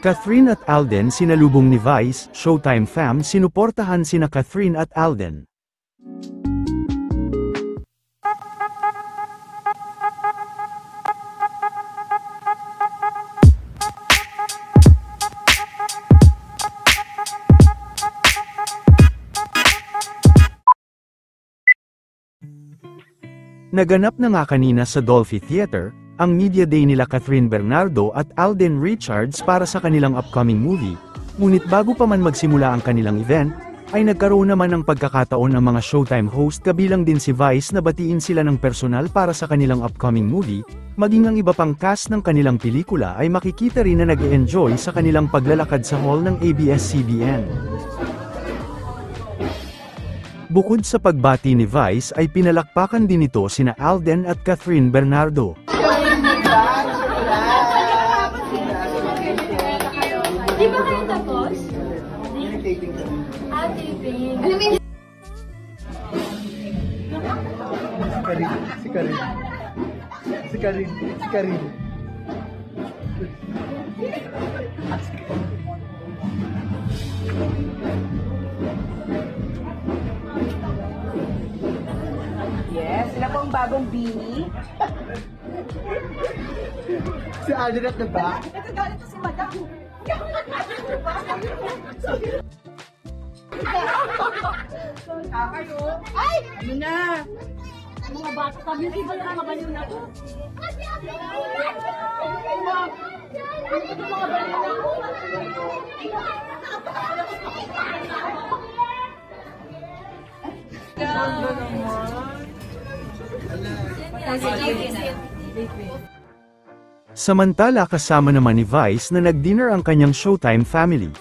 Catherine at Alden sinalubong ni Vice, Showtime fam sinuportahan sina Catherine at Alden. Naganap na nga kanina sa Dolphy Theater, ang media day nila Catherine Bernardo at Alden Richards para sa kanilang upcoming movie, ngunit bago pa man magsimula ang kanilang event, ay nagkaroon naman ng pagkakataon ang mga Showtime host kabilang din si Vice na batiin sila ng personal para sa kanilang upcoming movie, maging ang iba pang cast ng kanilang pelikula ay makikita rin na nag-e-enjoy sa kanilang paglalakad sa hall ng ABS-CBN. Bukod sa pagbati ni Vice ay pinalakpakan din ito sina Alden at Catherine Bernardo. Di ba kayo tapos? Taping. Alam mo Si Karin. Yes, sila po ang bagong bini. Si Alden at the back. Nagagalit to si Madam. Kakayo. Ay! Ano na? mga bata, sabi yung iba na nakabaliw na ako. Samantala kasama naman ni Vice na nag-dinner ang kanyang Showtime family.